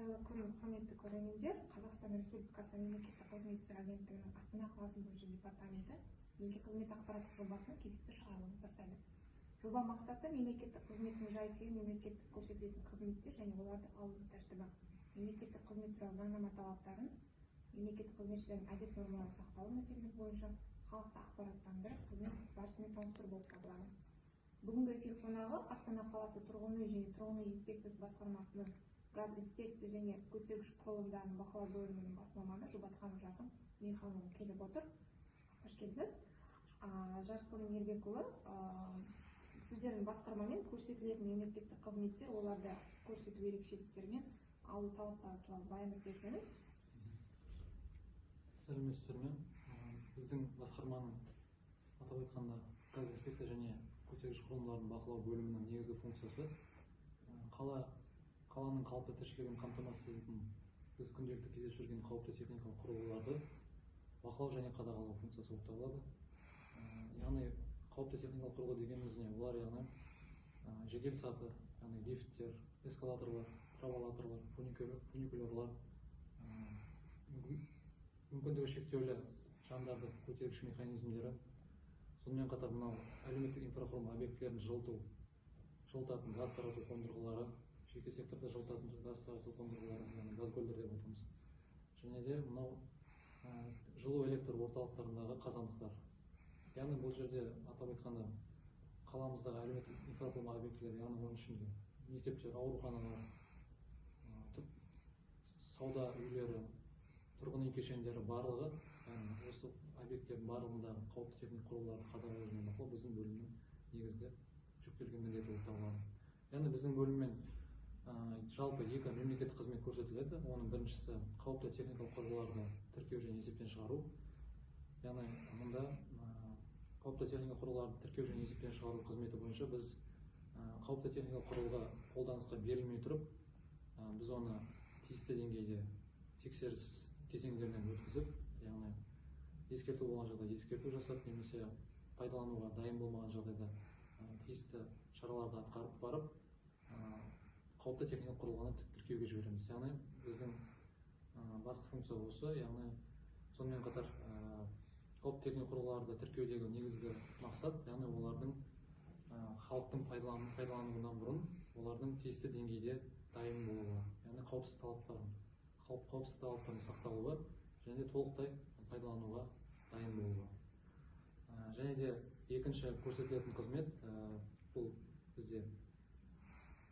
Қайырлы күн, құрметті көрермендер. Қазақстан Республикасы Мемлекеттік қызмет істері агенттігінің Астана қаласы бойынша департаменті елге қызмет ақпараттық жобасының кезекті шығарылымын бастайды. Жоба мақсаты мемлекеттік қызметтің жай-күйі, мемлекеттік көрсетілетін қызметтер және оларды алу тәртібі, мемлекеттік қызмет туралы заңнама талаптарын, мемлекеттік қызметшілердің әдеп нормалары сақталу мәселелері бойынша халықты ақпараттандырып, қызмет барысымен таныстыру болып табылады. Бүгінгі эфир қонағы Астана қаласы тұрғын үй және тұрғын үй инспекциясы басқармасының газ инспекция және көтергіш құрылымдарын бақылау бөлімінің бас маманы Жұбатханов Жарқын Мейірханұлы келіп отыр. Қош келдіңіз. Жарқын Мейірбекұлы, сіздердің басқармамен көрсетілетін мемлекеттік қызметтер, оларды көрсету ерекшеліктері мен алу талаптары туралы баяндап берсеңіз. Сәлеметсіздер ме? Біздің басқарманың атап айтқанда газ инспекция және көтергіш құрылымдарын бақылау бөлімінің негізгі функциясы қаланың қалыпты тіршілігін қамтамасыз ететін біз күнделікті кездесіп жүрген қауіпті техникалық құрылғыларды бақылау және қадағалау функциясы болып табылады. Яғни қауіпті техникалық құрылғы дегеніміз не? Олар яғни жедел саты, яғни лифттер, эскалаторлар, траволаторлар, фуникулерлар, мүмкіндігі шектеулі жандарды көтергіш механизмдері, сонымен қатар мынау әлеуметтік инфрақұрылым объектілерін жылытатын газ тарату қондырғылары, жеке секторда жылытатын газ тарату қондырғылары, яғни газгольдер деп айтамыз. Және де мынау жылу электр орталықтарындағы қазандықтар. Яғни бұл жерде атап айтқанда қаламыздағы әлеуметтік инфрақұрылым объектілері, яғни оның ішінде мектептер, ауруханалар, сауда үйлері, тұрғын үй кешендері барлығы, осы объекттердің барлығындағы қауіпті техникалық құрылғыларды қадағалау және бақылау біздің бөлімнің негізгі жүктелген міндеті болып табылады. Яғни біздің бөліммен жалпы екі мемлекеттік қызмет көрсетіледі. Оның біріншісі қауіпті техникалық құрылғыларды тіркеу және есептен шығару. Яғни мұнда қауіпті техникалық құрылғыларды тіркеу және есептен шығару қызметі бойынша біз қауіпті техникалық құрылғы қолданысқа берілмей тұрып, біз оны тиісті деңгейде тексеріс кезеңдерінен өткізіп, яғни ескерту болған жағдайда ескерту жасап, немесе пайдалануға дайын болмаған жағдайда тиісті шараларды атқарып барып, қауіпті техникалық құрылғыны тіркеуге жібереміз. Яғни біздің басты функция осы, яғни сонымен қатар қауіпті техникалық құрылғыларды тіркеудегі негізгі мақсат, яғни олардың халықтың пайдалануынан бұрын олардың тиісті деңгейде дайын болуы, яғни қауіпсіздік талаптарын сақталуы және де толықтай пайдалануға дайын болуы. Және де екінші көрсетілетін қызмет бұл бізде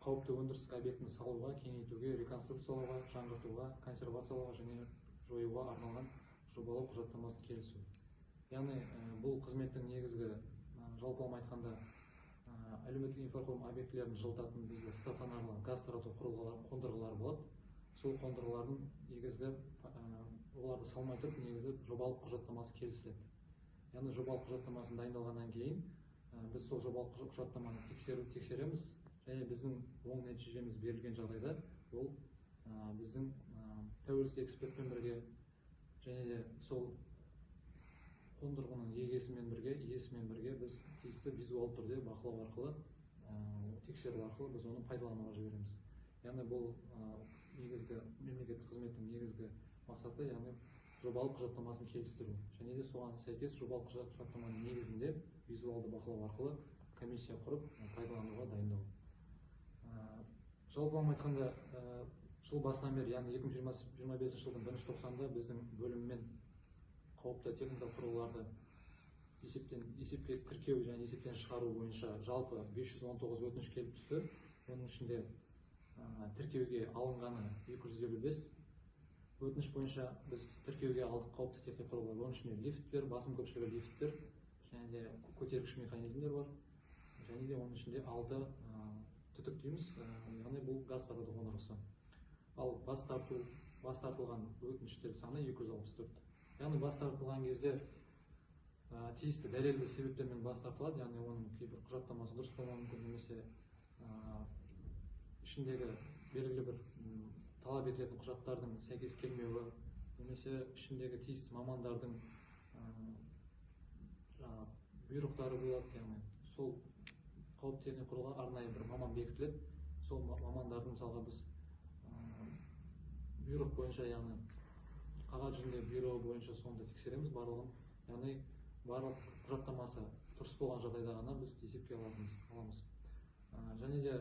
қауіпті өндірістік объектіні салуға, кеңейтуге, реконструкциялауға, жаңғыртуға, консервациялауға және жоюға арналған жобалау құжаттамасын келісу. Яғни бұл қызметтің негізгі жалпылама айтқанда әлеуметтік инфрақұрылым объектілерін жылытатын бізде стационарлы газ тарату қондырғылары болады. Сол қондырғылардың негізгі оларды салмай тұрып, негізі жобалық құжаттамасы келісіледі. Яғни жобалық құжаттамасын дайындалғаннан кейін біз сол жобалық құжаттаманы тексереміз және біздің оң нәтижеміз берілген жағдайда ол біздің тәуелсіз экспертпен бірге және де сол қондырғының иесімен бірге біз тиісті визуал түрде бақылау арқылы, тексеру арқылы біз оны пайдалануға жібереміз. Яғни бұл негізгі мемлекеттік қызметтің негізгі мақсаты, яғни жобалық құжаттамасын келістіру. Және де соған сәйкес жобалық құжаттаманың негізінде визуалды бақылау арқылы комиссия құрып пайдалануға дайындау. Жалпылама айтқанда жыл басынан бері, яғни 2025 жылдың 1 тоқсанында біздің бөліммен қауіпті техникалық құрылғыларды есепке тіркеу және есептен шығару бойынша жалпы 519 өтініш келіп түсті. Оның ішінде тіркеуге алынғаны 255. Өтініш бойынша біз тіркеуге алдық қауіпті техникалық құрылғылар. Оның ішінде лифттер, басым көпшілігі лифттер, және де көтергіш механизмдер бар. Және де оның ішінде 6 түтік дейміз, яғни бұл газ тарату қондырғысы. Ал бас тартылған өтініштер саны 264. Яғни бас тартылған кезде тиісті дәлелді себептермен бас тартылады, яғни оның кейбір құжаттамасы дұрыс болмауы мүмкін, немесе ішіндегі белгілі бір талап етілетін құжаттардың сәйкес келмеуі, немесе ішіндегі тиісті мамандардың бұйрықтары болады. Яғни сол қауіпті техникалық құрылғыға арнайы бір маман бекітіледі. Сол мамандардың мысалға біз бұйрық бойынша, яғни қағаз жүзінде бұйрығы бойынша соны тексереміз барлығын. Яғни барлық құжаттамасы дұрыс болған жағдайда ғана біз есепке аламыз. Және де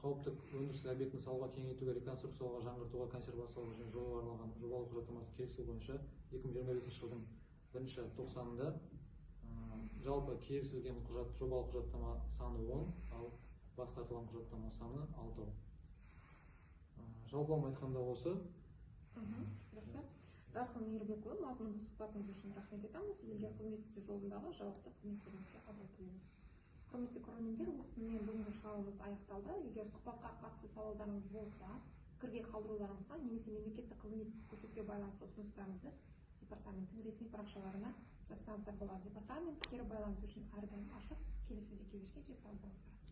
қауіпті өндіріс объектін салуға, кеңейтуге, реконструкциялауға, жаңғыртуға, консервациялауға және жоюға арналған жобалық құжаттамасы келісу бойынша 2025 жылдың 1-тоқсанында жалпы келісілген жобалық құжаттама саны 10, ал бас тартылған құжаттама саны 6. Жалпылама айтқанда осы. Жақсы. Дархан Мейірбекұлы, мазмұнды сұхбатыңыз үшін рахмет етеміз. Елге қызмет ету жолындағы жауапты қызметтеріңізге алғыс білдіреміз. Құрметті көрермендер, осымен бүгінгі шығарылымымыз аяқталды. Егер сұхбатқа қатысты сауалдарыңыз болса, пікірге қалдыруларыңызға немесе мемлекеттік қызмет көрсетуге байланысты ұсыныстарыңызды департаменттің ресми парақшаларына жазсаңыздар болады. Департамент кері байланыс үшін әрдайым ашық. Келесіде кездескенше сау болыңыздар.